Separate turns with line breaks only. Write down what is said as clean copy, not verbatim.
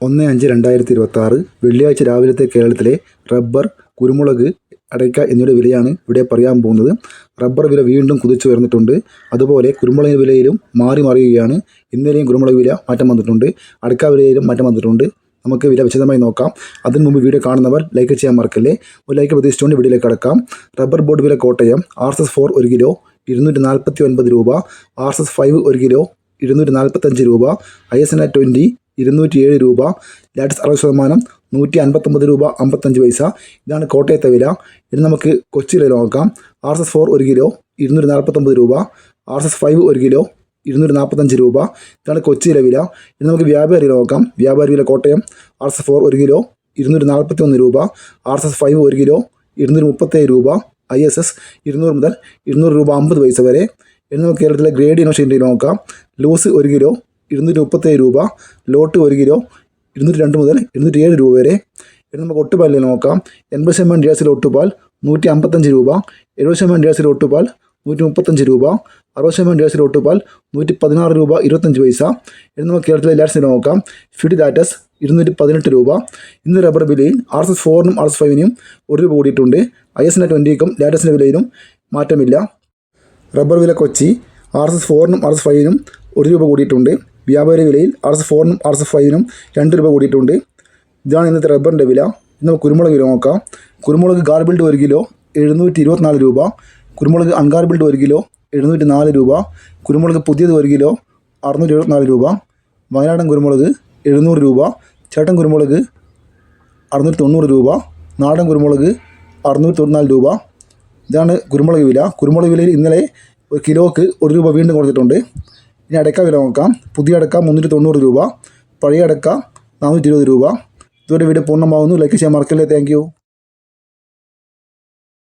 1/5/2026 വെള്ളിയാഴ്ച രാവിലത്തെ കേരളത്തിലെ റബ്ബർ, കുരുമുളക്, അടയ്ക്ക എന്നിവയുടെ വിലയാണ് ഇവിടെ പറയാൻ പോകുന്നത്. റബ്ബർ വില വീണ്ടും കുതിച്ചുയർന്നിട്ടുണ്ട്. അതുപോലെ കുരുമുളക് വിലയിലും മാറി മറിയുകയാണ്. ഇന്നലെയും കുരുമുളക് വില മാറ്റം വന്നിട്ടുണ്ട്. അടയ്ക്ക വിലയിലും മാറ്റം വന്നിട്ടുണ്ട്. നമുക്ക് വില വിശദമായി നോക്കാം. അതിന് മുമ്പ് വീഡിയോ കാണുന്നവർ ലൈക്ക് ചെയ്യാൻ മറക്കല്ലേ. ഒരു ലൈക്ക് പ്രതീക്ഷിച്ചുകൊണ്ട് വീഡിയോയിലേക്ക് കടക്കാം. റബ്ബർ ബോർഡ് വില കോട്ടയം RSS-4 1 കിലോ 249 രൂപ, RSS-5 1 കിലോ 245 രൂപ, ISNA20 207 രൂപ, ലാറ്റസ് 60% 159 രൂപ 55 പൈസ. ഇതാണ് കോട്ടയത്തെ വില. ഇനി നമുക്ക് കൊച്ചിയിലെ നോക്കാം. RSS-4 1 കിലോ 249 രൂപ, RSS-5 1 കിലോ 245 രൂപ. ഇതാണ് കൊച്ചിയിലെ വില. ഇനി നമുക്ക് വ്യാപാരി നോക്കാം. വ്യാപാരി വില കോട്ടയം RSS-4 1 കിലോ 241 രൂപ, RSS-5 1 കിലോ 237 രൂപ, ISS 200 മുതൽ 200 രൂപ 50 പൈസ വരെ. ഇനി നമുക്ക് കേരളത്തിലെ ഗ്രേഡ് യൂണിവേഴ്സിറ്റി നോക്കാം. ലൂസ് 1 കിലോ 237 രൂപ, ലോട്ട് 1 കിലോ 202 മുതൽ 207 രൂപ വരെ. ഇനി നമുക്ക് ഒട്ടുപാലിൽ നോക്കാം. 80% ജേഴ്സിലെ ഒട്ടുപാൽ 155 രൂപ, 70% ജേഴ്സിലെ ഒട്ടുപാൽ 135 രൂപ, 60% ജേഴ്സിലെ ഒട്ടുപാൽ 116 രൂപ 25 പൈസ. ഇനി നമുക്ക് കേരളത്തിലെ ലാറ്റ്സിൽ നോക്കാം. ഫിഡ് ലാറ്റസ് 218 രൂപ. ഇന്ന് റബ്ബർ വിലയിൽ RSS-4നും RSS-5നും 1 രൂപ കൂടിയിട്ടുണ്ട്. ISNA20ക്കും ലാറ്റസിൻ്റെ വിലയിലും മാറ്റമില്ല. റബ്ബർ വില കൊച്ചി RSS-4നും RSS-5നും 1 രൂപ കൂടിയിട്ടുണ്ട്. വ്യാപാരി വിലയിൽ RSS-4നും RSS-5നും 2 രൂപ കൂടിയിട്ടുണ്ട്. ഇതാണ് ഇന്നത്തെ റബ്ബറിൻ്റെ വില. ഇന്ന് നമുക്ക് കുരുമുളക് വില നോക്കാം. കുരുമുളക് ഗാർബിൾഡ് 1 കിലോ 724 രൂപ, കുരുമുളക് അൺഗാർബിൾഡ് 1 കിലോ 704 രൂപ, കുരുമുളക് പുതിയത് 1 കിലോ 674 രൂപ, വയനാടൻ കുരുമുളക് 700 രൂപ, ചേട്ടൻ കുരുമുളക് 690 രൂപ, നാടൻ കുരുമുളക് 694 രൂപ. ഇതാണ് കുരുമുളക് വില. കുരുമുളക് വിലയിൽ ഇന്നലെ 1 കിലോക്ക് 1 രൂപ വീണ്ടും കൊടുത്തിട്ടുണ്ട്. ഇനി അടയ്ക്ക വില നോക്കാം. പുതിയ അടയ്ക്ക 390 രൂപ, പഴയ അടയ്ക്ക 420 രൂപ. ഇതുവരെ വീഡിയോ പൂർണ്ണമാകുന്നു. ലൈക്ക് ചെയ്യാൻ മറക്കല്ലേ. Thank you.